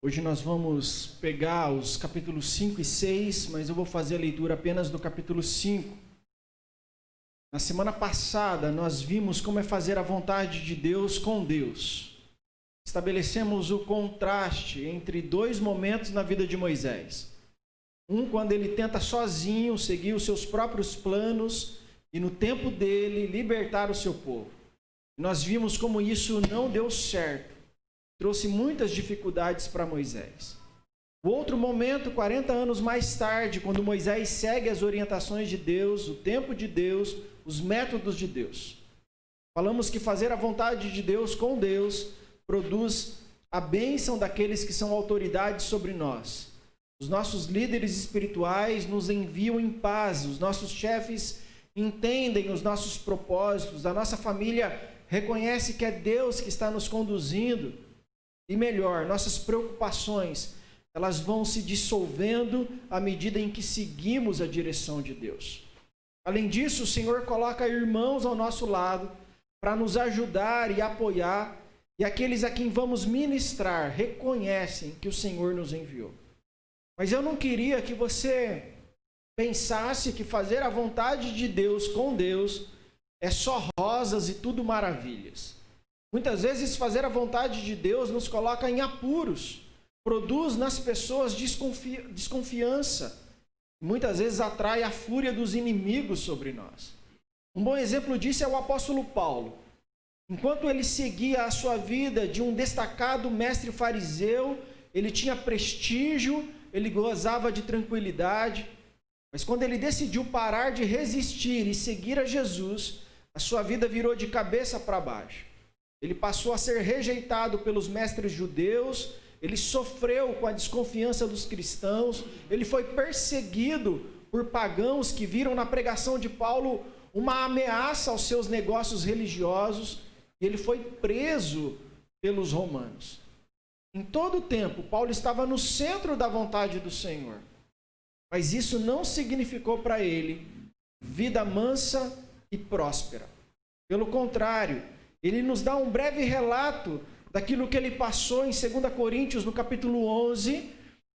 Hoje nós vamos pegar os capítulos 5 e 6, mas eu vou fazer a leitura apenas do capítulo 5. Na semana passada nós vimos como é fazer a vontade de Deus com Deus. Estabelecemos o contraste entre dois momentos na vida de Moisés. Um, quando ele tenta sozinho seguir os seus próprios planos e no tempo dele libertar o seu povo. Nós vimos como isso não deu certo. Trouxe muitas dificuldades para Moisés. O outro momento, 40 anos mais tarde, quando Moisés segue as orientações de Deus, o tempo de Deus, os métodos de Deus. Falamos que fazer a vontade de Deus com Deus produz a bênção daqueles que são autoridades sobre nós. Os nossos líderes espirituais nos enviam em paz, os nossos chefes entendem os nossos propósitos, a nossa família reconhece que é Deus que está nos conduzindo. E melhor, nossas preocupações, elas vão se dissolvendo à medida em que seguimos a direção de Deus. Além disso, o Senhor coloca irmãos ao nosso lado para nos ajudar e apoiar, e aqueles a quem vamos ministrar reconhecem que o Senhor nos enviou. Mas eu não queria que você pensasse que fazer a vontade de Deus com Deus é só rosas e tudo maravilhas. Muitas vezes fazer a vontade de Deus nos coloca em apuros, produz nas pessoas desconfiança, muitas vezes atrai a fúria dos inimigos sobre nós. Um bom exemplo disso é o apóstolo Paulo. Enquanto ele seguia a sua vida de um destacado mestre fariseu, ele tinha prestígio, ele gozava de tranquilidade, mas quando ele decidiu parar de resistir e seguir a Jesus, a sua vida virou de cabeça para baixo. Ele passou a ser rejeitado pelos mestres judeus, ele sofreu com a desconfiança dos cristãos, ele foi perseguido por pagãos que viram na pregação de Paulo uma ameaça aos seus negócios religiosos, e ele foi preso pelos romanos. Em todo o tempo, Paulo estava no centro da vontade do Senhor, mas isso não significou para ele vida mansa e próspera. Pelo contrário, ele nos dá um breve relato daquilo que ele passou em 2 Coríntios, no capítulo 11,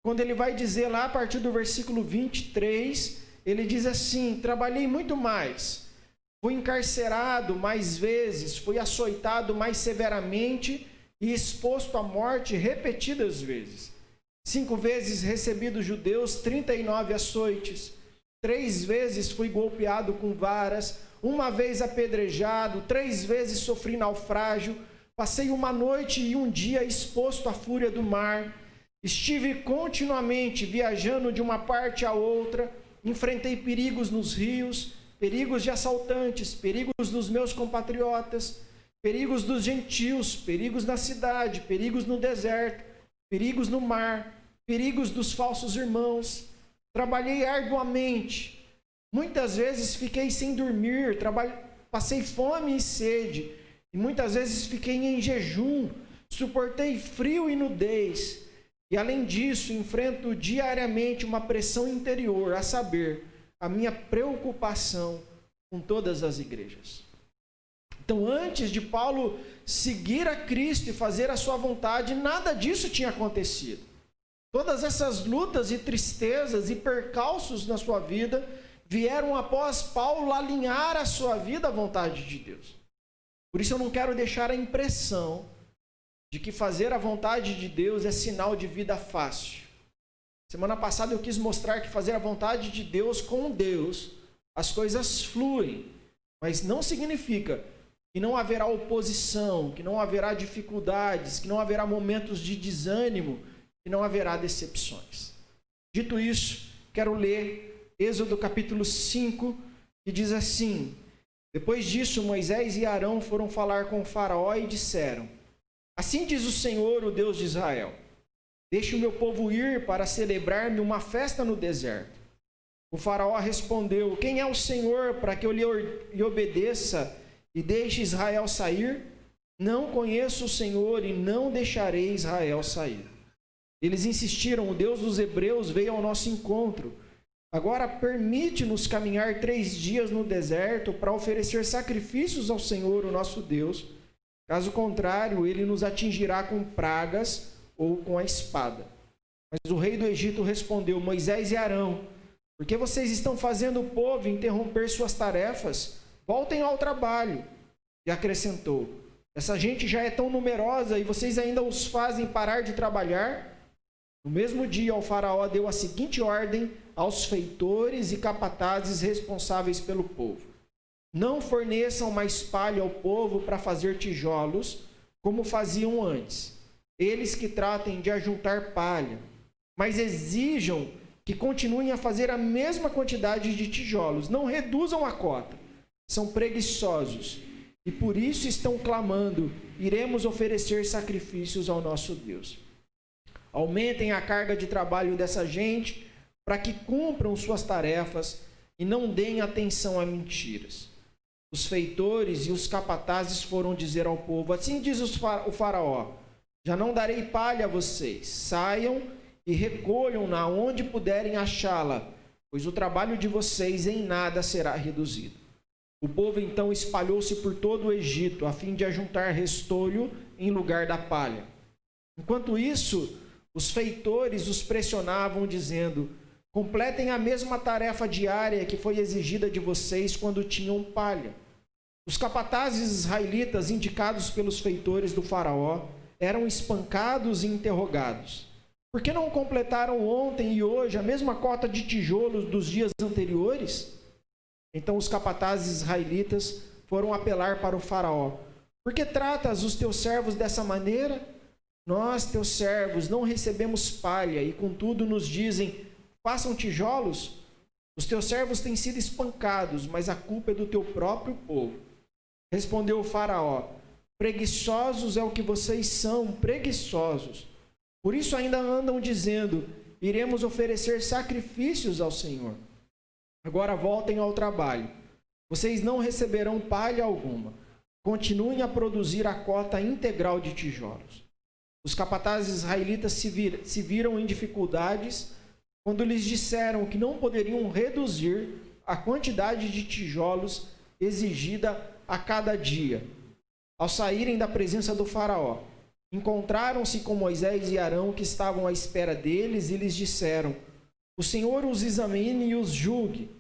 quando ele vai dizer lá a partir do versículo 23, ele diz assim: trabalhei muito mais, fui encarcerado mais vezes, fui açoitado mais severamente e exposto à morte repetidas vezes. 5 vezes recebi dos judeus 39 açoites, 3 vezes fui golpeado com varas, 1 vez apedrejado, 3 vezes sofri naufrágio, passei 1 noite e 1 dia exposto à fúria do mar, estive continuamente viajando de uma parte a outra, enfrentei perigos nos rios, perigos de assaltantes, perigos dos meus compatriotas, perigos dos gentios, perigos na cidade, perigos no deserto, perigos no mar, perigos dos falsos irmãos. Trabalhei arduamente, muitas vezes fiquei sem dormir, passei fome e sede, e muitas vezes fiquei em jejum, suportei frio e nudez, e além disso enfrento diariamente uma pressão interior, a saber, a minha preocupação com todas as igrejas. Então, antes de Paulo seguir a Cristo e fazer a sua vontade, nada disso tinha acontecido. Todas essas lutas e tristezas e percalços na sua vida vieram após Paulo alinhar a sua vida à vontade de Deus. Por isso eu não quero deixar a impressão de que fazer a vontade de Deus é sinal de vida fácil. Semana passada eu quis mostrar que fazer a vontade de Deus com Deus, as coisas fluem, mas não significa que não haverá oposição, que não haverá dificuldades, que não haverá momentos de desânimo, que não haverá decepções. Dito isso, quero ler Êxodo capítulo 5, que diz assim: depois disso, Moisés e Arão foram falar com o faraó e disseram: assim diz o Senhor, o Deus de Israel, deixe o meu povo ir para celebrar-me uma festa no deserto. O faraó respondeu: quem é o Senhor para que eu lhe obedeça e deixe Israel sair? Não conheço o Senhor e não deixarei Israel sair. Eles insistiram: o Deus dos hebreus veio ao nosso encontro. Agora permite-nos caminhar 3 dias no deserto para oferecer sacrifícios ao Senhor, o nosso Deus. Caso contrário, ele nos atingirá com pragas ou com a espada. Mas o rei do Egito respondeu: Moisés e Arão, por que vocês estão fazendo o povo interromper suas tarefas? Voltem ao trabalho. E acrescentou: essa gente já é tão numerosa e vocês ainda os fazem parar de trabalhar? No mesmo dia, o faraó deu a seguinte ordem aos feitores e capatazes responsáveis pelo povo: não forneçam mais palha ao povo para fazer tijolos, como faziam antes. Eles que tratem de ajuntar palha, mas exijam que continuem a fazer a mesma quantidade de tijolos. Não reduzam a cota. São preguiçosos e por isso estão clamando: iremos oferecer sacrifícios ao nosso Deus. Aumentem a carga de trabalho dessa gente para que cumpram suas tarefas e não deem atenção a mentiras. Os feitores e os capatazes foram dizer ao povo: assim diz o faraó, já não darei palha a vocês. Saiam e recolham-na onde puderem achá-la, pois o trabalho de vocês em nada será reduzido. O povo então espalhou-se por todo o Egito, a fim de ajuntar restolho em lugar da palha. Enquanto isso, os feitores os pressionavam, dizendo: completem a mesma tarefa diária que foi exigida de vocês quando tinham palha. Os capatazes israelitas, indicados pelos feitores do faraó, eram espancados e interrogados: por que não completaram ontem e hoje a mesma cota de tijolos dos dias anteriores? Então os capatazes israelitas foram apelar para o faraó: por que tratas os teus servos dessa maneira? Nós, teus servos, não recebemos palha e contudo nos dizem: façam tijolos. Os teus servos têm sido espancados, mas a culpa é do teu próprio povo. Respondeu o faraó: preguiçosos é o que vocês são, preguiçosos. Por isso ainda andam dizendo: iremos oferecer sacrifícios ao Senhor. Agora voltem ao trabalho. Vocês não receberão palha alguma. Continuem a produzir a cota integral de tijolos. Os capatazes israelitas se viram em dificuldades quando lhes disseram que não poderiam reduzir a quantidade de tijolos exigida a cada dia. Ao saírem da presença do faraó, encontraram-se com Moisés e Arão, que estavam à espera deles, e lhes disseram: o Senhor os examine e os julgue.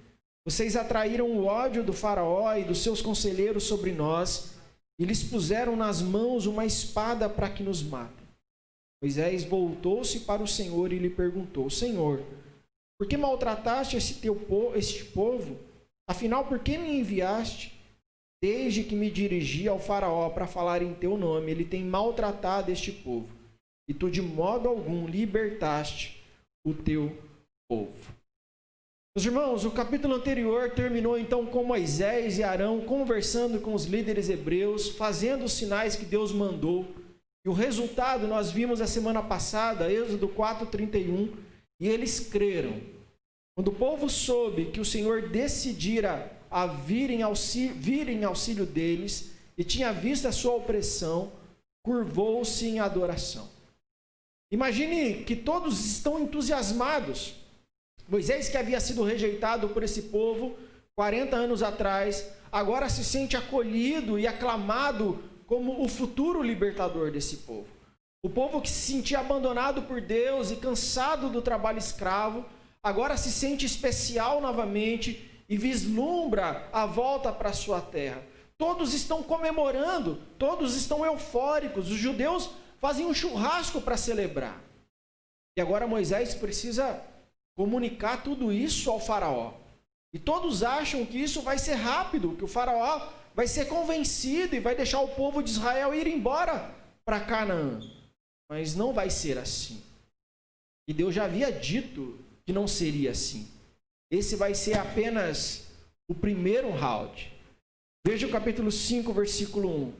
Vocês atraíram o ódio do faraó e dos seus conselheiros sobre nós, e lhes puseram nas mãos uma espada para que nos matem. Moisés voltou-se para o Senhor e lhe perguntou: Senhor, por que maltrataste este povo? Afinal, por que me enviaste? Desde que me dirigi ao faraó para falar em teu nome, ele tem maltratado este povo, e tu de modo algum libertaste o teu povo. Meus irmãos, o capítulo anterior terminou então com Moisés e Arão conversando com os líderes hebreus, fazendo os sinais que Deus mandou. E o resultado nós vimos a semana passada, Êxodo 4:31, e eles creram. Quando o povo soube que o Senhor decidira a vir em auxílio deles e tinha visto a sua opressão, curvou-se em adoração. Imagine que todos estão entusiasmados. Moisés, que havia sido rejeitado por esse povo 40 anos atrás, agora se sente acolhido e aclamado como o futuro libertador desse povo. O povo que se sentia abandonado por Deus e cansado do trabalho escravo, agora se sente especial novamente e vislumbra a volta para a sua terra. Todos estão comemorando, todos estão eufóricos. Os judeus fazem um churrasco para celebrar. E agora Moisés precisa comunicar tudo isso ao faraó. E todos acham que isso vai ser rápido, que o faraó vai ser convencido e vai deixar o povo de Israel ir embora para Canaã. Mas não vai ser assim. E Deus já havia dito que não seria assim. Esse vai ser apenas o primeiro round. Veja o capítulo 5, versículo 1.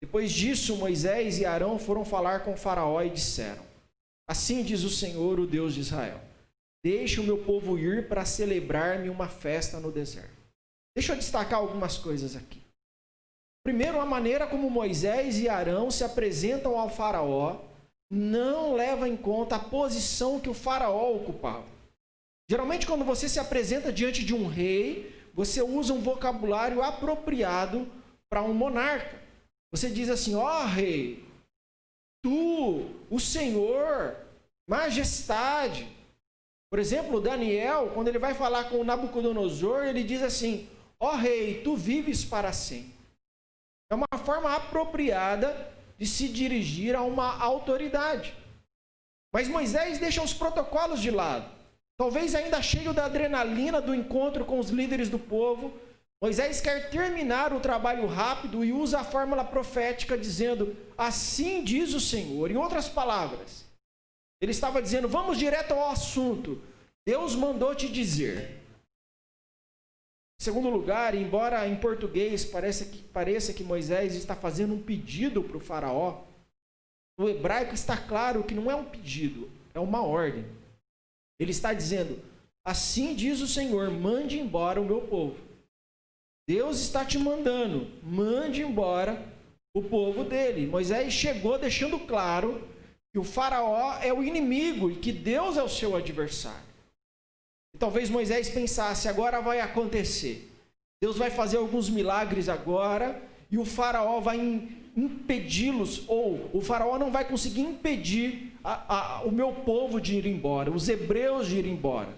Depois disso, Moisés e Arão foram falar com o faraó e disseram: assim diz o Senhor, o Deus de Israel: deixe o meu povo ir para celebrar-me uma festa no deserto. Deixa eu destacar algumas coisas aqui. Primeiro, a maneira como Moisés e Arão se apresentam ao faraó não leva em conta a posição que o faraó ocupava. Geralmente, quando você se apresenta diante de um rei, você usa um vocabulário apropriado para um monarca. Você diz assim: ó rei, tu, o Senhor, majestade. Por exemplo, Daniel, quando ele vai falar com Nabucodonosor, ele diz assim: ó rei, tu vives para sempre. É uma forma apropriada de se dirigir a uma autoridade. Mas Moisés deixa os protocolos de lado. Talvez ainda cheio da adrenalina do encontro com os líderes do povo, Moisés quer terminar o trabalho rápido e usa a fórmula profética dizendo: assim diz o Senhor. Em outras palavras, ele estava dizendo: vamos direto ao assunto. Deus mandou te dizer. Em segundo lugar, embora em português pareça que Moisés está fazendo um pedido para o faraó, no hebraico está claro que não é um pedido, é uma ordem. Ele está dizendo: assim diz o Senhor, mande embora o meu povo. Deus está te mandando, mande embora o povo dele. Moisés chegou deixando claro que o faraó é o inimigo e que Deus é o seu adversário. E talvez Moisés pensasse: agora vai acontecer. Deus vai fazer alguns milagres agora e o faraó vai impedi-los, ou o faraó não vai conseguir impedir o meu povo de ir embora, os hebreus de ir embora.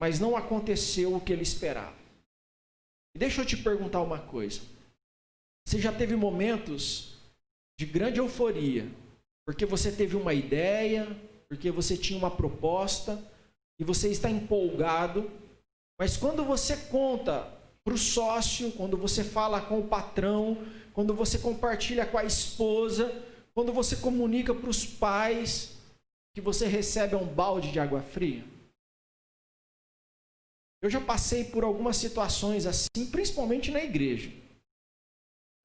Mas não aconteceu o que ele esperava. Deixa eu te perguntar uma coisa. Você já teve momentos de grande euforia, porque você teve uma ideia, porque você tinha uma proposta, e você está empolgado, mas quando você conta para o sócio, quando você fala com o patrão, quando você compartilha com a esposa, quando você comunica para os pais, que você recebe um balde de água fria? Eu já passei por algumas situações assim, principalmente na igreja.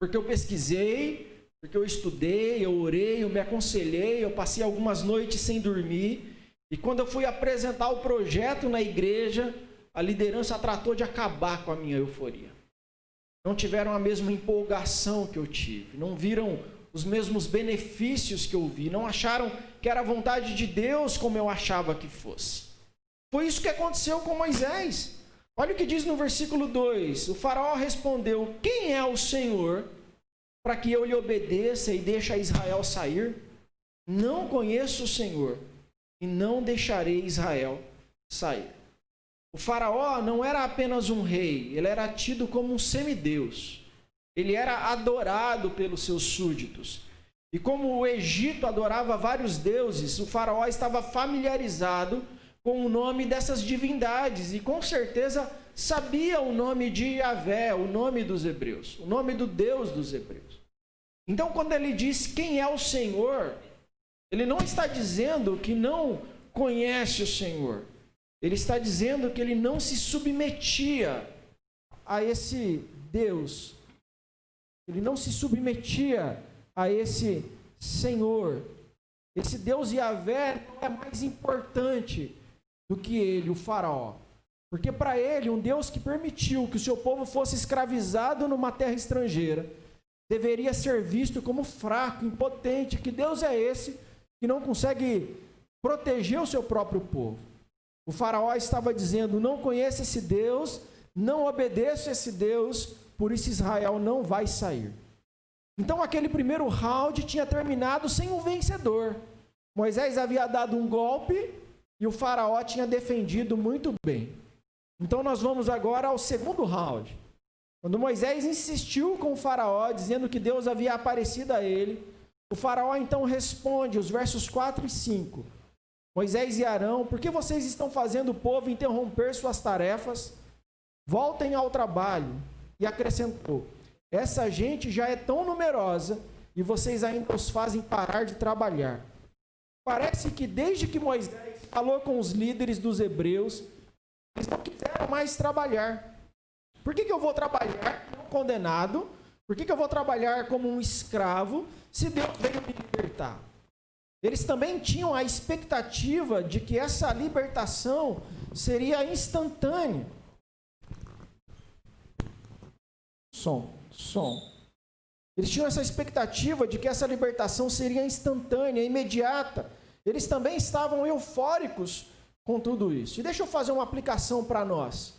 Porque eu pesquisei, porque eu estudei, eu orei, eu me aconselhei, eu passei algumas noites sem dormir. E quando eu fui apresentar o projeto na igreja, a liderança tratou de acabar com a minha euforia. Não tiveram a mesma empolgação que eu tive. Não viram os mesmos benefícios que eu vi. Não acharam que era a vontade de Deus como eu achava que fosse. Foi isso que aconteceu com Moisés. Olha o que diz no versículo 2. O faraó respondeu: quem é o Senhor para que eu lhe obedeça e deixe a Israel sair? Não conheço o Senhor e não deixarei Israel sair. O faraó não era apenas um rei, ele era tido como um semideus. Ele era adorado pelos seus súditos. E como o Egito adorava vários deuses, o faraó estava familiarizado com o nome dessas divindades, e com certeza sabia o nome de Yahvé, o nome dos hebreus, o nome do Deus dos hebreus. Então, quando ele diz quem é o Senhor, ele não está dizendo que não conhece o Senhor. Ele está dizendo que ele não se submetia a esse Deus. Ele não se submetia a esse Senhor. Esse Deus Yahvé não é mais importante do que ele, o faraó. Porque para ele, um Deus que permitiu que o seu povo fosse escravizado numa terra estrangeira, deveria ser visto como fraco, impotente. Que Deus é esse que não consegue proteger o seu próprio povo? O faraó estava dizendo: não conheço esse Deus, não obedeço esse Deus, por isso Israel não vai sair. Então aquele primeiro round tinha terminado sem um vencedor. Moisés havia dado um golpe e o faraó tinha defendido muito bem. Então nós vamos agora ao segundo round. Quando Moisés insistiu com o faraó, dizendo que Deus havia aparecido a ele, o faraó então responde, os versos 4 e 5. Moisés e Arão: por que vocês estão fazendo o povo interromper suas tarefas? Voltem ao trabalho. E acrescentou: essa gente já é tão numerosa e vocês ainda os fazem parar de trabalhar. Parece que desde que Moisés falou com os líderes dos hebreus, eles não quiseram mais trabalhar. Por que eu vou trabalhar como condenado? Por que eu vou trabalhar como um escravo se Deus veio me libertar? Eles também tinham a expectativa de que essa libertação seria instantânea. Som. Eles tinham essa expectativa de que essa libertação seria instantânea, imediata. Eles também estavam eufóricos com tudo isso. E deixa eu fazer uma aplicação para nós.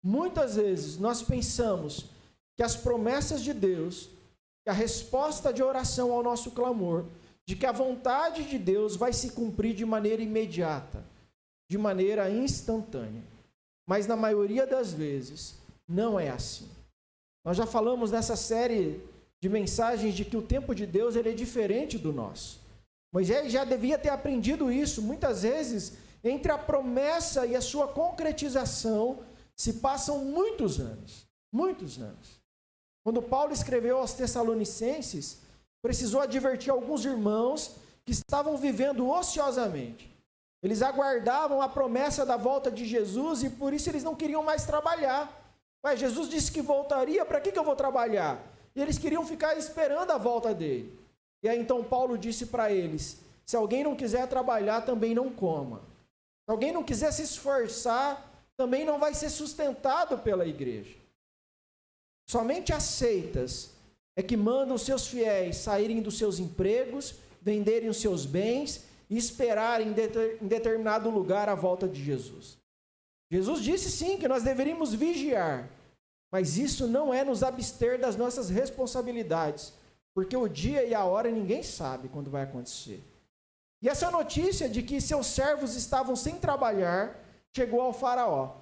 Muitas vezes nós pensamos que as promessas de Deus, que a resposta de oração ao nosso clamor, de que a vontade de Deus vai se cumprir de maneira imediata, de maneira instantânea. Mas na maioria das vezes, não é assim. Nós já falamos nessa série de mensagens de que o tempo de Deus ele é diferente do nosso. Moisés já devia ter aprendido isso. Muitas vezes, entre a promessa e a sua concretização, se passam muitos anos. Muitos anos. Quando Paulo escreveu aos Tessalonicenses, precisou advertir alguns irmãos que estavam vivendo ociosamente. Eles aguardavam a promessa da volta de Jesus e por isso eles não queriam mais trabalhar. Mas Jesus disse que voltaria, para que eu vou trabalhar? E eles queriam ficar esperando a volta dele. E aí então Paulo disse para eles, se alguém não quiser trabalhar, também não coma. Se alguém não quiser se esforçar, também não vai ser sustentado pela igreja. Somente as seitas é que mandam seus fiéis saírem dos seus empregos, venderem os seus bens e esperarem em determinado lugar a volta de Jesus. Jesus disse sim que nós deveríamos vigiar, mas isso não é nos abster das nossas responsabilidades, porque o dia e a hora ninguém sabe quando vai acontecer. E essa notícia de que seus servos estavam sem trabalhar chegou ao faraó.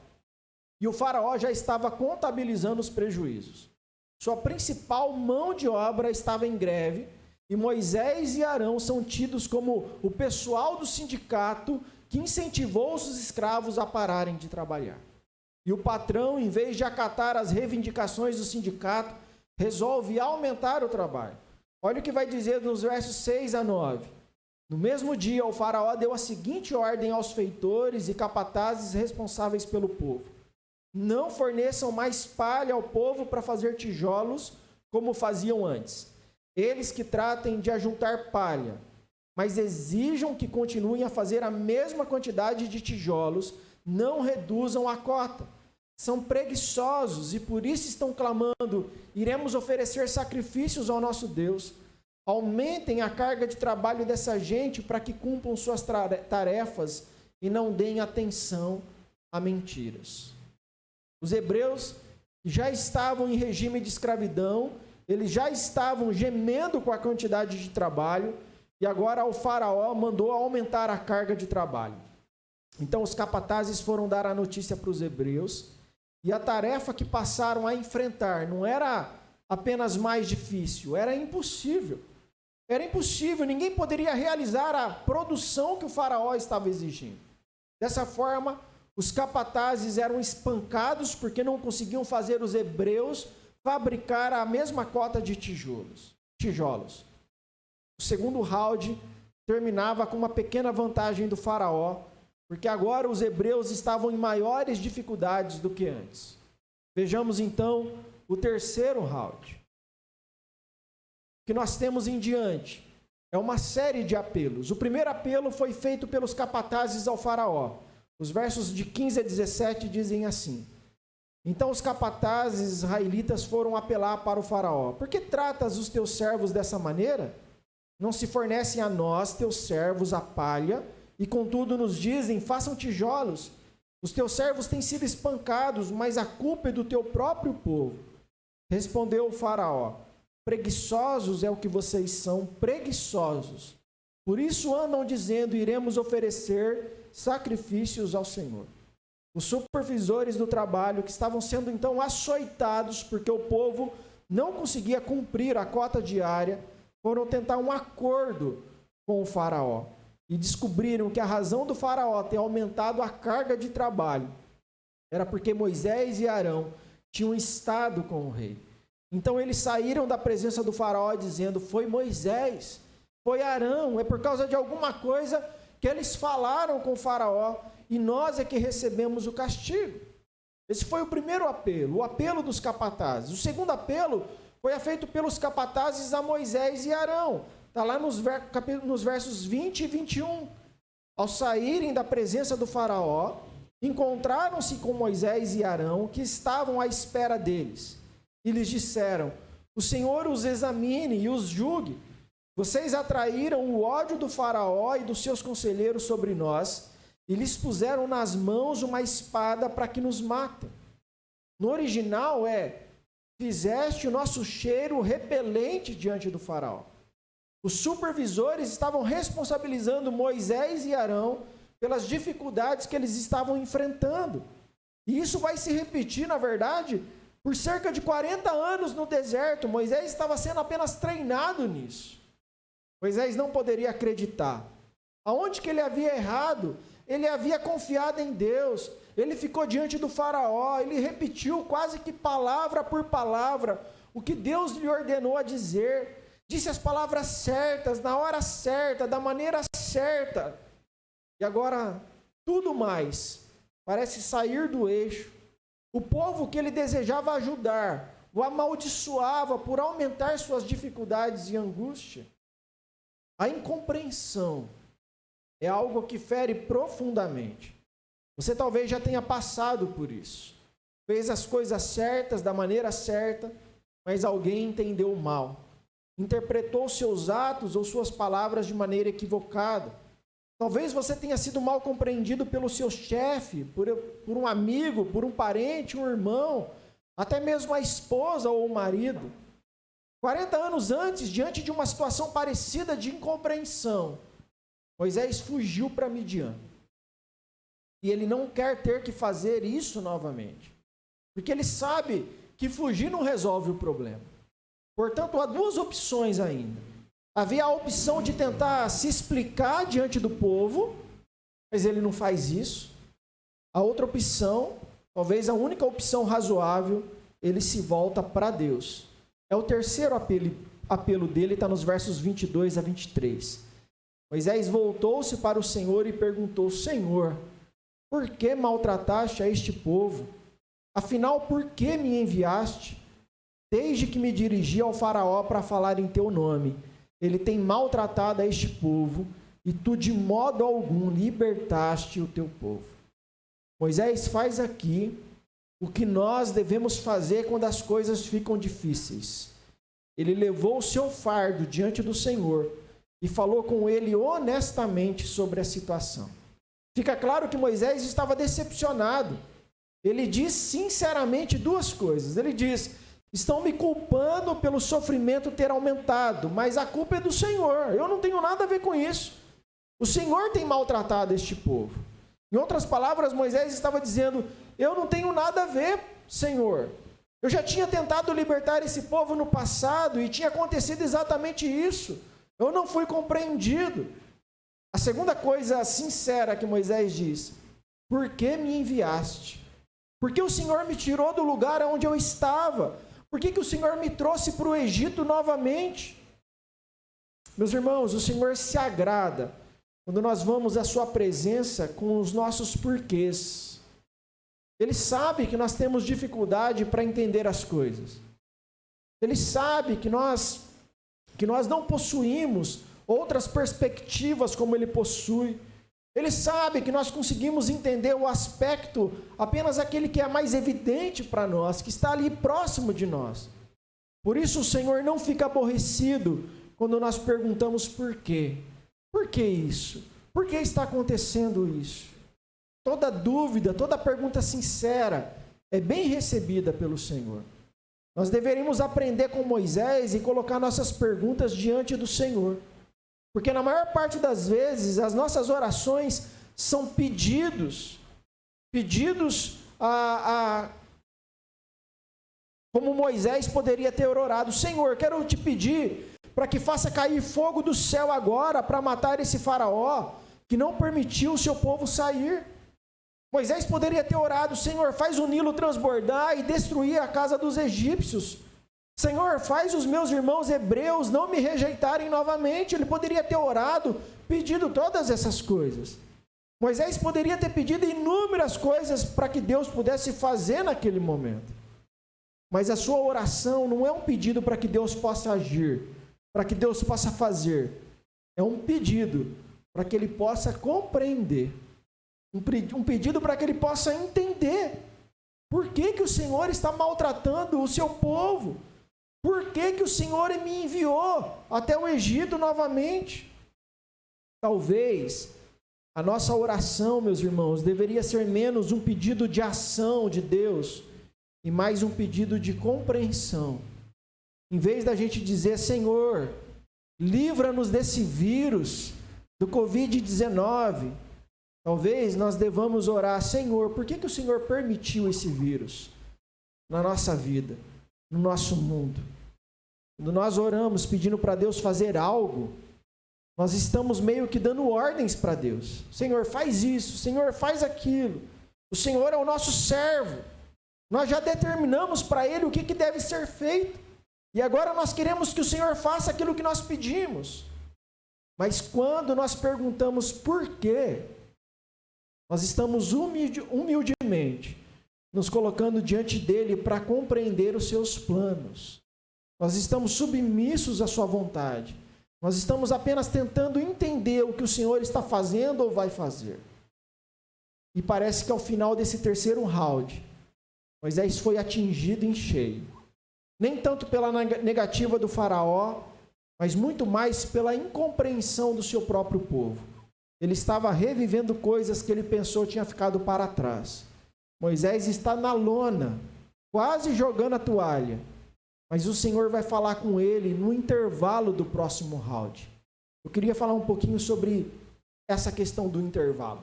E o faraó já estava contabilizando os prejuízos. Sua principal mão de obra estava em greve, e Moisés e Arão são tidos como o pessoal do sindicato que incentivou os escravos a pararem de trabalhar. E o patrão, em vez de acatar as reivindicações do sindicato, resolve aumentar o trabalho. Olha o que vai dizer nos versos 6 a 9. No mesmo dia, o faraó deu a seguinte ordem aos feitores e capatazes responsáveis pelo povo: não forneçam mais palha ao povo para fazer tijolos como faziam antes. Eles que tratem de ajuntar palha, mas exijam que continuem a fazer a mesma quantidade de tijolos, não reduzam a cota. São preguiçosos e por isso estão clamando: iremos oferecer sacrifícios ao nosso Deus. Aumentem a carga de trabalho dessa gente para que cumpram suas tarefas e não deem atenção a mentiras. Os hebreus já estavam em regime de escravidão, eles já estavam gemendo com a quantidade de trabalho, e agora o faraó mandou aumentar a carga de trabalho. Então os capatazes foram dar a notícia para os hebreus, e a tarefa que passaram a enfrentar não era apenas mais difícil, era impossível. Era impossível, ninguém poderia realizar a produção que o faraó estava exigindo. Dessa forma, os capatazes eram espancados porque não conseguiam fazer os hebreus fabricar a mesma cota de tijolos. O segundo round terminava com uma pequena vantagem do faraó, porque agora os hebreus estavam em maiores dificuldades do que antes. Vejamos então o terceiro round. O que nós temos em diante é uma série de apelos. O primeiro apelo foi feito pelos capatazes ao faraó. Os versos de 15 a 17 dizem assim: então os capatazes israelitas foram apelar para o faraó: por que tratas os teus servos dessa maneira? Não se fornecem a nós, teus servos, a palha, e contudo nos dizem: façam tijolos. Os teus servos têm sido espancados, mas a culpa é do teu próprio povo. Respondeu o faraó: preguiçosos é o que vocês são, preguiçosos. Por isso andam dizendo: iremos oferecer sacrifícios ao Senhor. Os supervisores do trabalho, que estavam sendo então açoitados porque o povo não conseguia cumprir a cota diária, foram tentar um acordo com o faraó e descobriram que a razão do faraó ter aumentado a carga de trabalho era porque Moisés e Arão tinham estado com o rei. Então eles saíram da presença do faraó dizendo: foi Moisés, foi Arão, é por causa de alguma coisa que eles falaram com o faraó e nós é que recebemos o castigo. Esse foi o primeiro apelo, o apelo dos capatazes. O segundo apelo foi feito pelos capatazes a Moisés e Arão. Está lá nos versos 20 e 21. Ao saírem da presença do faraó, encontraram-se com Moisés e Arão, que estavam à espera deles. E lhes disseram: o Senhor os examine e os julgue. Vocês atraíram o ódio do faraó e dos seus conselheiros sobre nós, e lhes puseram nas mãos uma espada para que nos matem. No original fizeste o nosso cheiro repelente diante do faraó. Os supervisores estavam responsabilizando Moisés e Arão pelas dificuldades que eles estavam enfrentando. E isso vai se repetir, na verdade, por cerca de 40 anos no deserto. Moisés estava sendo apenas treinado nisso. Moisés não poderia acreditar. Aonde que ele havia errado? Ele havia confiado em Deus. Ele ficou diante do faraó. Ele repetiu quase que palavra por palavra o que Deus lhe ordenou a dizer. Disse as palavras certas, na hora certa, da maneira certa. E agora, tudo mais parece sair do eixo. O povo que ele desejava ajudar o amaldiçoava por aumentar suas dificuldades e angústia. A incompreensão é algo que fere profundamente. Você talvez já tenha passado por isso. Fez as coisas certas, da maneira certa, mas alguém entendeu mal. Interpretou seus atos ou suas palavras de maneira equivocada. Talvez você tenha sido mal compreendido pelo seu chefe, por um amigo, por um parente, um irmão, até mesmo a esposa ou o marido. 40 anos antes, diante de uma situação parecida de incompreensão, Moisés fugiu para Midian. E ele não quer ter que fazer isso novamente. Porque ele sabe que fugir não resolve o problema. Portanto, há duas opções ainda. Havia a opção de tentar se explicar diante do povo, mas ele não faz isso. A outra opção, talvez a única opção razoável, ele se volta para Deus. É o terceiro apelo dele, está nos versos 22 a 23. Moisés voltou-se para o Senhor e perguntou: Senhor, por que maltrataste a este povo? Afinal, por que me enviaste? Desde que me dirigi ao faraó para falar em teu nome, ele tem maltratado a este povo, e tu de modo algum libertaste o teu povo. Moisés faz aqui o que nós devemos fazer quando as coisas ficam difíceis. Ele levou o seu fardo diante do Senhor e falou com ele honestamente sobre a situação. Fica claro que Moisés estava decepcionado. Ele diz sinceramente duas coisas. Ele diz: estão me culpando pelo sofrimento ter aumentado, mas a culpa é do Senhor. Eu não tenho nada a ver com isso. O Senhor tem maltratado este povo. Em outras palavras, Moisés estava dizendo: eu não tenho nada a ver, Senhor. Eu já tinha tentado libertar esse povo no passado e tinha acontecido exatamente isso. Eu não fui compreendido. A segunda coisa sincera que Moisés diz: por que me enviaste? Porque o Senhor me tirou do lugar onde eu estava. Por que o Senhor me trouxe para o Egito novamente? Meus irmãos, o Senhor se agrada quando nós vamos à sua presença com os nossos porquês. Ele sabe que nós temos dificuldade para entender as coisas. Ele sabe que nós não possuímos outras perspectivas como ele possui. Ele sabe que nós conseguimos entender o aspecto, apenas aquele que é mais evidente para nós, que está ali próximo de nós. Por isso o Senhor não fica aborrecido quando nós perguntamos por quê. Por que isso? Por que está acontecendo isso? Toda dúvida, toda pergunta sincera é bem recebida pelo Senhor. Nós deveríamos aprender com Moisés e colocar nossas perguntas diante do Senhor. Porque na maior parte das vezes, as nossas orações são pedidos como Moisés poderia ter orado: Senhor, quero te pedir para que faça cair fogo do céu agora para matar esse faraó que não permitiu o seu povo sair. Moisés poderia ter orado: Senhor, faz o Nilo transbordar e destruir a casa dos egípcios. Senhor, faz os meus irmãos hebreus não me rejeitarem novamente. Ele poderia ter orado, pedido todas essas coisas. Moisés poderia ter pedido inúmeras coisas para que Deus pudesse fazer naquele momento. Mas a sua oração não é um pedido para que Deus possa agir, para que Deus possa fazer. É um pedido para que Ele possa compreender. Um pedido para que Ele possa entender por que o Senhor está maltratando o seu povo. Por que o Senhor me enviou até o Egito novamente? Talvez a nossa oração, meus irmãos, deveria ser menos um pedido de ação de Deus e mais um pedido de compreensão. Em vez da gente dizer: Senhor, livra-nos desse vírus, do Covid-19. Talvez nós devamos orar: Senhor, por que o Senhor permitiu esse vírus na nossa vida, no nosso mundo? Quando nós oramos pedindo para Deus fazer algo, nós estamos meio que dando ordens para Deus. Senhor, faz isso. Senhor, faz aquilo. O Senhor é o nosso servo. Nós já determinamos para Ele o que deve ser feito. E agora nós queremos que o Senhor faça aquilo que nós pedimos. Mas quando nós perguntamos por quê, nós estamos humildemente nos colocando diante dEle para compreender os seus planos. Nós estamos submissos à sua vontade. Nós estamos apenas tentando entender o que o Senhor está fazendo ou vai fazer. E parece que ao final desse terceiro round, Moisés foi atingido em cheio. Nem tanto pela negativa do faraó, mas muito mais pela incompreensão do seu próprio povo. Ele estava revivendo coisas que ele pensou tinha ficado para trás. Moisés está na lona, quase jogando a toalha. Mas o Senhor vai falar com ele no intervalo do próximo round. Eu queria falar um pouquinho sobre essa questão do intervalo.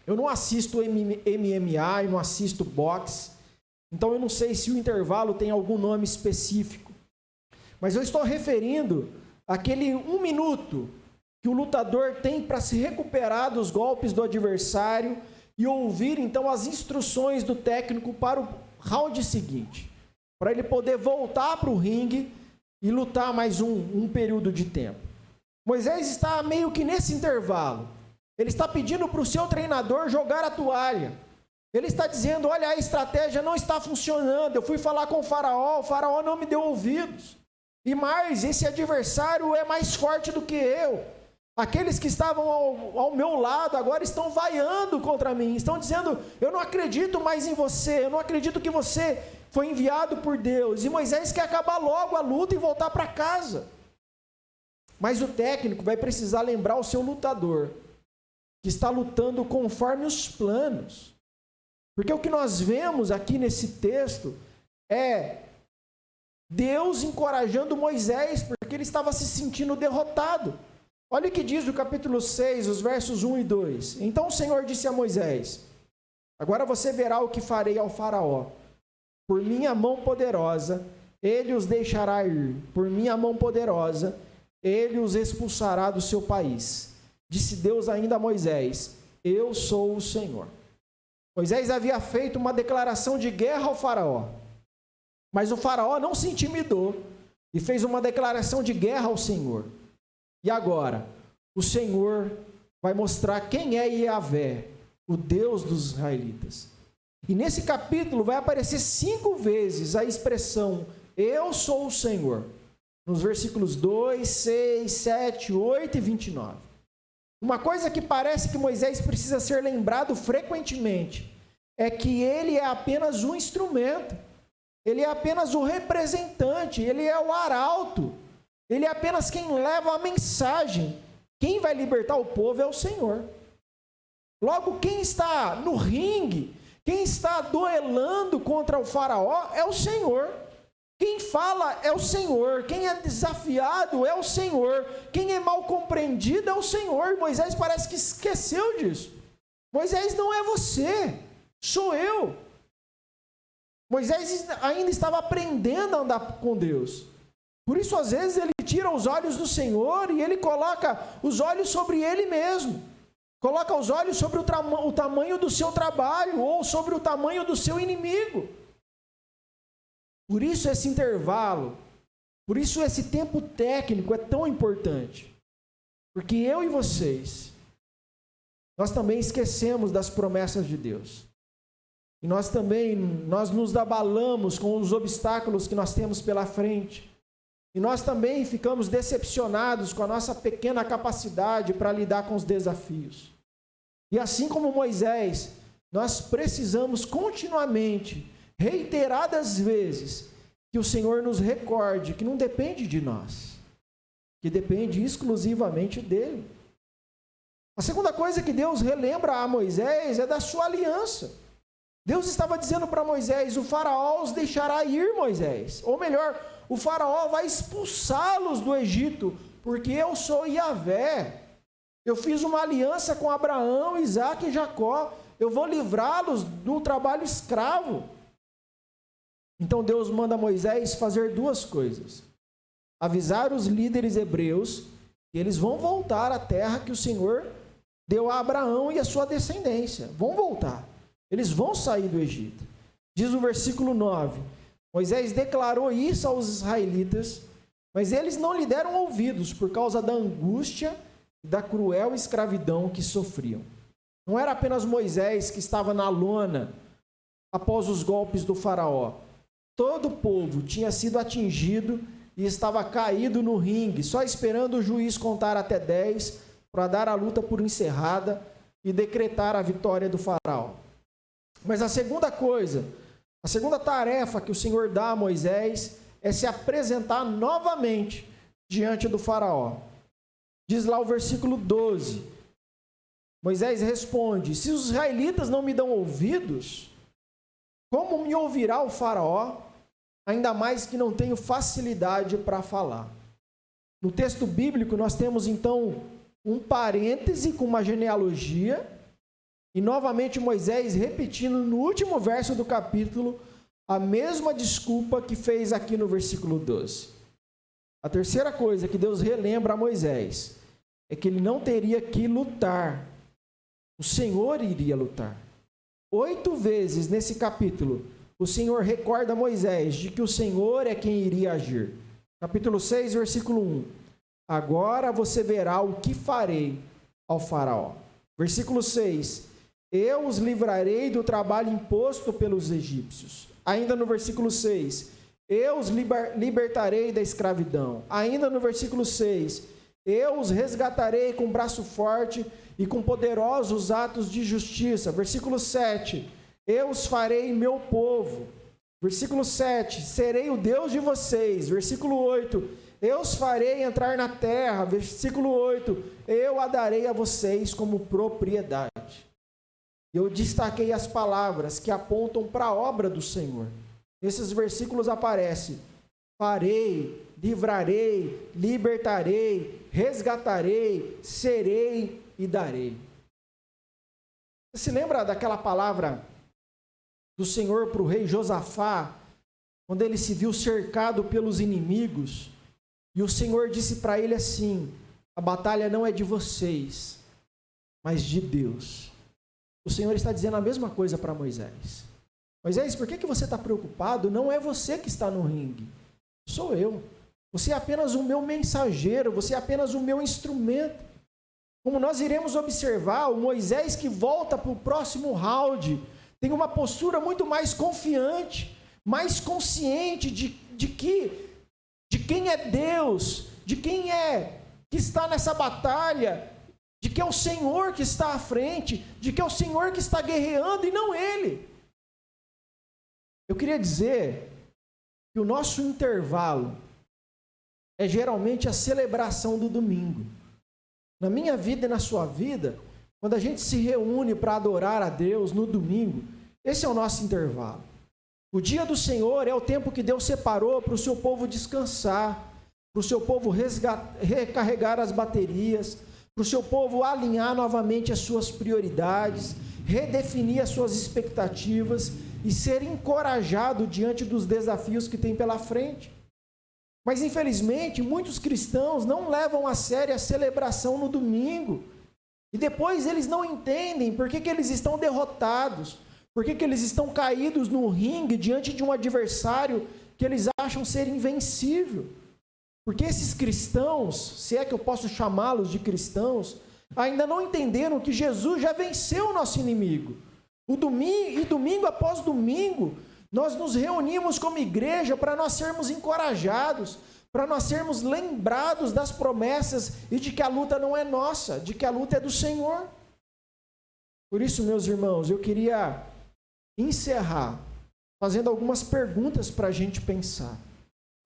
Eu não assisto MMA, eu não assisto boxe, então eu não sei se o intervalo tem algum nome específico. Mas eu estou referindo àquele 1 minuto que o lutador tem para se recuperar dos golpes do adversário e ouvir então as instruções do técnico para o round seguinte, para ele poder voltar para o ringue e lutar mais um período de tempo. Moisés está meio que nesse intervalo. Ele está pedindo para o seu treinador jogar a toalha. Ele está dizendo: olha, a estratégia não está funcionando. Eu fui falar com o faraó não me deu ouvidos. E mais, esse adversário é mais forte do que eu. Aqueles que estavam ao meu lado agora estão vaiando contra mim. Estão dizendo: eu não acredito mais em você. Eu não acredito que você foi enviado por Deus. E Moisés quer acabar logo a luta e voltar para casa. Mas o técnico vai precisar lembrar o seu lutador que está lutando conforme os planos. Porque o que nós vemos aqui nesse texto é Deus encorajando Moisés, porque ele estava se sentindo derrotado. Olha o que diz o capítulo 6, os versos 1 e 2. Então o Senhor disse a Moisés: agora você verá o que farei ao faraó. Por minha mão poderosa, ele os deixará ir. Por minha mão poderosa, ele os expulsará do seu país. Disse Deus ainda a Moisés: eu sou o Senhor. Moisés havia feito uma declaração de guerra ao faraó. Mas o faraó não se intimidou e fez uma declaração de guerra ao Senhor. E agora, o Senhor vai mostrar quem é Yahvé, o Deus dos israelitas. E nesse capítulo vai aparecer 5 vezes a expressão eu sou o Senhor. Nos versículos 2, 6, 7, 8 e 29. Uma coisa que parece que Moisés precisa ser lembrado frequentemente é que ele é apenas um instrumento. Ele é apenas o representante, ele é o arauto. Ele é apenas quem leva a mensagem. Quem vai libertar o povo é o Senhor. Logo, quem está no ringue, quem está duelando contra o faraó é o Senhor. Quem fala é o Senhor. Quem é desafiado é o Senhor. Quem é mal compreendido é o Senhor. Moisés parece que esqueceu disso. Moisés não é você, sou eu. Moisés ainda estava aprendendo a andar com Deus. Por isso, às vezes, ele tira os olhos do Senhor e ele coloca os olhos sobre ele mesmo. Coloca os olhos sobre o tamanho do seu trabalho ou sobre o tamanho do seu inimigo. Por isso esse intervalo, por isso esse tempo técnico é tão importante. Porque eu e vocês, nós também esquecemos das promessas de Deus. E nós nos abalamos com os obstáculos que nós temos pela frente. E nós também ficamos decepcionados com a nossa pequena capacidade para lidar com os desafios. E assim como Moisés, nós precisamos continuamente, reiteradas vezes, que o Senhor nos recorde que não depende de nós, que depende exclusivamente dele. A segunda coisa que Deus relembra a Moisés é da sua aliança. Deus estava dizendo para Moisés: o faraó os deixará ir, Moisés. Ou melhor, o faraó vai expulsá-los do Egito porque eu sou Yahvé. Eu fiz uma aliança com Abraão, Isaque e Jacó. Eu vou livrá-los do trabalho escravo. Então Deus manda Moisés fazer duas coisas. Avisar os líderes hebreus que eles vão voltar à terra que o Senhor deu a Abraão e a sua descendência. Vão voltar. Eles vão sair do Egito. Diz o versículo 9. Moisés declarou isso aos israelitas, mas eles não lhe deram ouvidos por causa da angústia e da cruel escravidão que sofriam. Não era apenas Moisés que estava na lona após os golpes do faraó. Todo o povo tinha sido atingido e estava caído no ringue, só esperando o juiz contar até 10 para dar a luta por encerrada e decretar a vitória do faraó. Mas a segunda coisa, a segunda tarefa que o Senhor dá a Moisés é se apresentar novamente diante do faraó. Diz lá o versículo 12. Moisés responde: se os israelitas não me dão ouvidos, como me ouvirá o faraó? Ainda mais que não tenho facilidade para falar. No texto bíblico nós temos então um parêntese com uma genealogia, e novamente Moisés repetindo no último verso do capítulo a mesma desculpa que fez aqui no versículo 12. A terceira coisa que Deus relembra a Moisés é que ele não teria que lutar. O Senhor iria lutar. 8 vezes nesse capítulo, o Senhor recorda a Moisés de que o Senhor é quem iria agir. Capítulo 6, versículo 1. Agora você verá o que farei ao faraó. Versículo 6. Eu os livrarei do trabalho imposto pelos egípcios. Ainda no versículo 6. Eu os libertarei da escravidão. Ainda no versículo 6. Eu os resgatarei com braço forte e com poderosos atos de justiça. Versículo 7. Eu os farei meu povo. Versículo 7. Serei o Deus de vocês. Versículo 8. Eu os farei entrar na terra. Versículo 8. Eu a darei a vocês como propriedade. Eu destaquei as palavras que apontam para a obra do Senhor. Nesses versículos aparece: farei, livrarei, libertarei, resgatarei, serei e darei. Você se lembra daquela palavra do Senhor para o rei Josafá, quando ele se viu cercado pelos inimigos, e o Senhor disse para ele assim: a batalha não é de vocês, mas de Deus. O Senhor está dizendo a mesma coisa para Moisés. Moisés, por que você está preocupado? Não é você que está no ringue, sou eu. Você é apenas o meu mensageiro, você é apenas o meu instrumento. Como nós iremos observar, o Moisés que volta para o próximo round tem uma postura muito mais confiante, mais consciente de quem é Deus, de quem é que está nessa batalha, de que é o Senhor que está à frente, de que é o Senhor que está guerreando e não ele. Eu queria dizer que o nosso intervalo é geralmente a celebração do domingo. Na minha vida e na sua vida, quando a gente se reúne para adorar a Deus no domingo, esse é o nosso intervalo. O dia do Senhor é o tempo que Deus separou para o seu povo descansar, para o seu povo recarregar as baterias, para o seu povo alinhar novamente as suas prioridades, redefinir as suas expectativas e ser encorajado diante dos desafios que tem pela frente. Mas, infelizmente, muitos cristãos não levam a sério a celebração no domingo. E depois eles não entendem por que eles estão derrotados, por que eles estão caídos no ringue diante de um adversário que eles acham ser invencível. Porque esses cristãos, se é que eu posso chamá-los de cristãos, ainda não entenderam que Jesus já venceu o nosso inimigo. Domingo após domingo, nós nos reunimos como igreja para nós sermos encorajados, para nós sermos lembrados das promessas e de que a luta não é nossa, de que a luta é do Senhor. Por isso, meus irmãos, eu queria encerrar fazendo algumas perguntas para a gente pensar.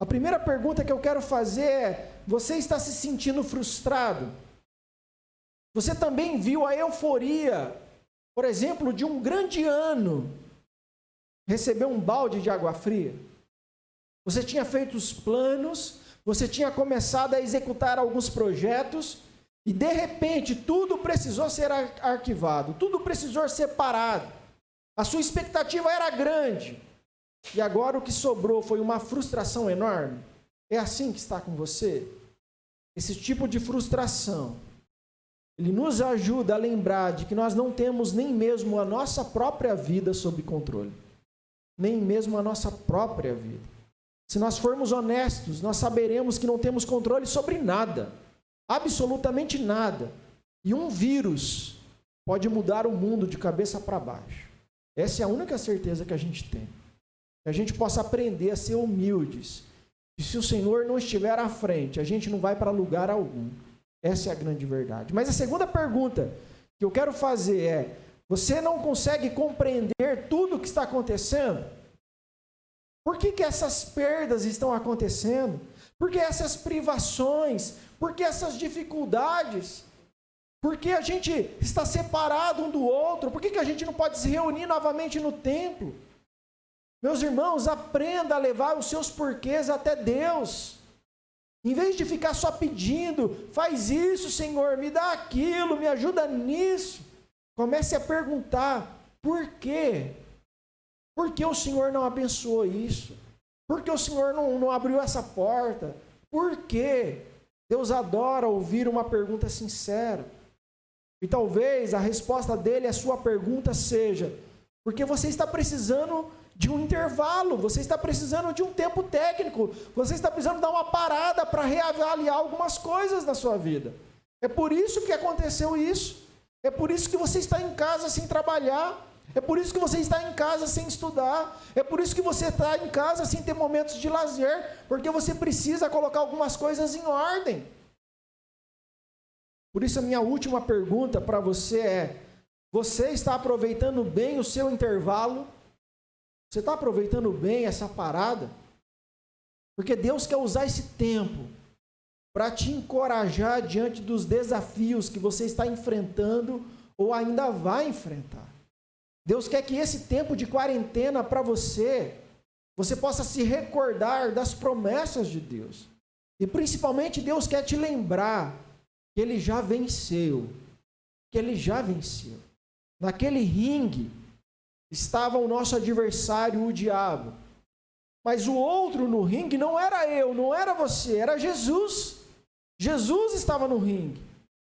A primeira pergunta que eu quero fazer é: você está se sentindo frustrado? Você também viu a euforia, por exemplo, de um grande ano receber um balde de água fria? Você tinha feito os planos, você tinha começado a executar alguns projetos e de repente tudo precisou ser arquivado, tudo precisou ser parado. A sua expectativa era grande e agora o que sobrou foi uma frustração enorme. É assim que está com você? Esse tipo de frustração, ele nos ajuda a lembrar de que nós não temos nem mesmo a nossa própria vida sob controle. Nem mesmo a nossa própria vida. Se nós formos honestos, nós saberemos que não temos controle sobre nada. Absolutamente nada. E um vírus pode mudar o mundo de cabeça para baixo. Essa é a única certeza que a gente tem. Que a gente possa aprender a ser humildes. E se o Senhor não estiver à frente, a gente não vai para lugar algum. Essa é a grande verdade. Mas a segunda pergunta que eu quero fazer é: você não consegue compreender tudo o que está acontecendo? Por que essas perdas estão acontecendo? Por que essas privações? Por que essas dificuldades? Por que a gente está separado um do outro? Por que a gente não pode se reunir novamente no templo? Meus irmãos, aprenda a levar os seus porquês até Deus. Em vez de ficar só pedindo, faz isso, Senhor, me dá aquilo, me ajuda nisso. Comece a perguntar, por quê? Por que o Senhor não abençoou isso? Por que o Senhor não abriu essa porta? Por quê? Deus adora ouvir uma pergunta sincera. E talvez a resposta dele à sua pergunta seja: porque você está precisando de um intervalo, você está precisando de um tempo técnico, você está precisando dar uma parada para reavaliar algumas coisas na sua vida. É por isso que aconteceu isso. É por isso que você está em casa sem trabalhar. É por isso que você está em casa sem estudar. É por isso que você está em casa sem ter momentos de lazer, porque você precisa colocar algumas coisas em ordem. Por isso a minha última pergunta para você é: você está aproveitando bem o seu intervalo? Você está aproveitando bem essa parada? Porque Deus quer usar esse tempo para te encorajar diante dos desafios que você está enfrentando ou ainda vai enfrentar. Deus quer que esse tempo de quarentena para você possa se recordar das promessas de Deus. E principalmente Deus quer te lembrar que Ele já venceu. Que Ele já venceu. Naquele ringue estava o nosso adversário, o diabo. Mas o outro no ringue não era eu, não era você, era Jesus. Jesus estava no ringue.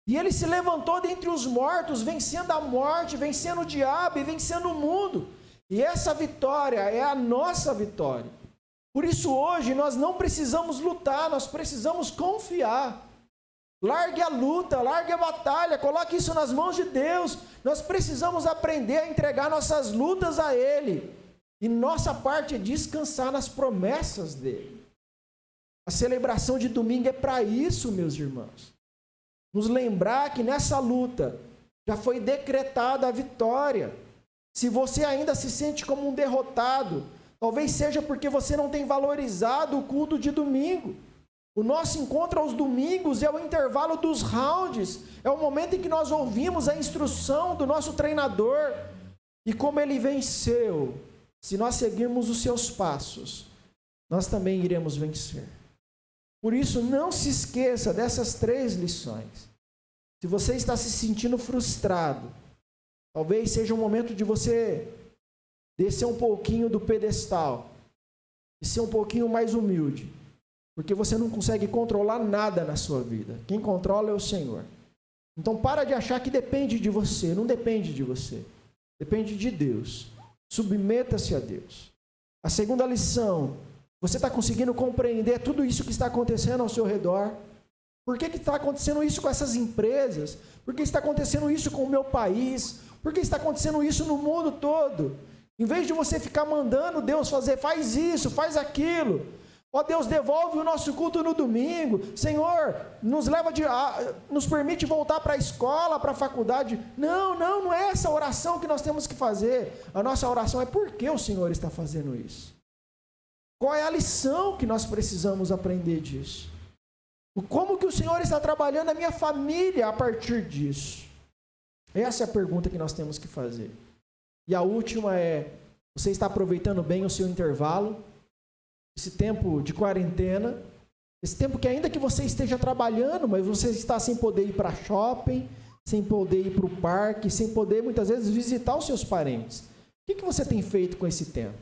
E ele se levantou dentre os mortos, vencendo a morte, vencendo o diabo e vencendo o mundo. E essa vitória é a nossa vitória. Por isso hoje nós não precisamos lutar, nós precisamos confiar. Largue a luta, largue a batalha, coloque isso nas mãos de Deus. Nós precisamos aprender a entregar nossas lutas a Ele. E nossa parte é descansar nas promessas dEle. A celebração de domingo é para isso, meus irmãos. Nos lembrar que nessa luta já foi decretada a vitória. Se você ainda se sente como um derrotado, talvez seja porque você não tem valorizado o culto de domingo. O nosso encontro aos domingos é o intervalo dos rounds, é o momento em que nós ouvimos a instrução do nosso treinador e como ele venceu. Se nós seguirmos os seus passos, nós também iremos vencer. Por isso, não se esqueça dessas 3 lições. Se você está se sentindo frustrado, talvez seja o momento de você descer um pouquinho do pedestal e ser um pouquinho mais humilde, porque você não consegue controlar nada na sua vida. Quem controla é o Senhor. Então, para de achar que depende de você. Não depende de você. Depende de Deus. Submeta-se a Deus. A segunda lição: você está conseguindo compreender tudo isso que está acontecendo ao seu redor? Por que está acontecendo isso com essas empresas? Por que está acontecendo isso com o meu país? Por que está acontecendo isso no mundo todo? Em vez de você ficar mandando Deus fazer, faz isso, faz aquilo. Ó Deus, devolve o nosso culto no domingo. Senhor, nos permite voltar para a escola, para a faculdade. Não é essa oração que nós temos que fazer. A nossa oração é: por que o Senhor está fazendo isso? Qual é a lição que nós precisamos aprender disso? Como que o Senhor está trabalhando a minha família a partir disso? Essa é a pergunta que nós temos que fazer. E a última é: você está aproveitando bem o seu intervalo? Esse tempo de quarentena, Esse tempo que ainda que você esteja trabalhando, mas você está sem poder ir para shopping, sem poder ir para o parque, sem poder muitas vezes visitar os seus parentes. O que você tem feito com esse tempo?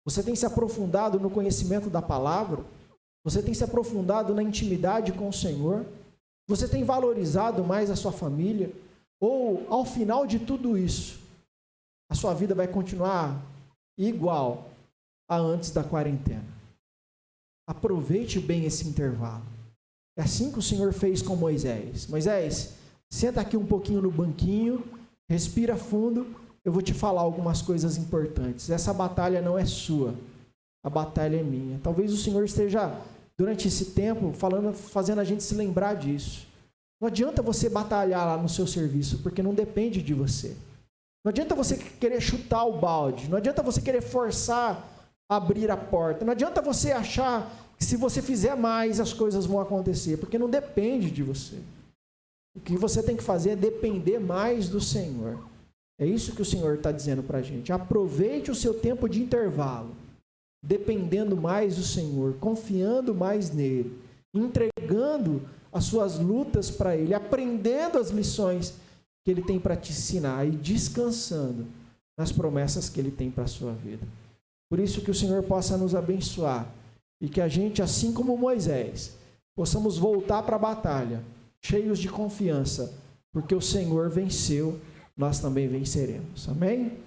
Você tem se aprofundado no conhecimento da palavra? Você tem se aprofundado na intimidade com o Senhor? Você tem valorizado mais a sua família? Ou, ao final de tudo isso, a sua vida vai continuar igual a antes da quarentena? Aproveite bem esse intervalo. É assim que o Senhor fez com Moisés. Moisés, senta aqui um pouquinho no banquinho, respira fundo, eu vou te falar algumas coisas importantes. Essa batalha não é sua, a batalha é minha. Talvez o Senhor esteja, durante esse tempo, fazendo a gente se lembrar disso. Não adianta você batalhar lá no seu serviço, porque não depende de você. Não adianta você querer chutar o balde, não adianta você querer forçar a abrir a porta, não adianta você achar que se você fizer mais as coisas vão acontecer, porque não depende de você. O que você tem que fazer é depender mais do Senhor. É isso que o Senhor está dizendo para a gente. Aproveite o seu tempo de intervalo, dependendo mais do Senhor, confiando mais nele, entregando as suas lutas para Ele, aprendendo as lições que Ele tem para te ensinar e descansando nas promessas que Ele tem para a sua vida. Por isso que o Senhor possa nos abençoar e que a gente, assim como Moisés, possamos voltar para a batalha, cheios de confiança, porque o Senhor venceu, nós também venceremos. Amém?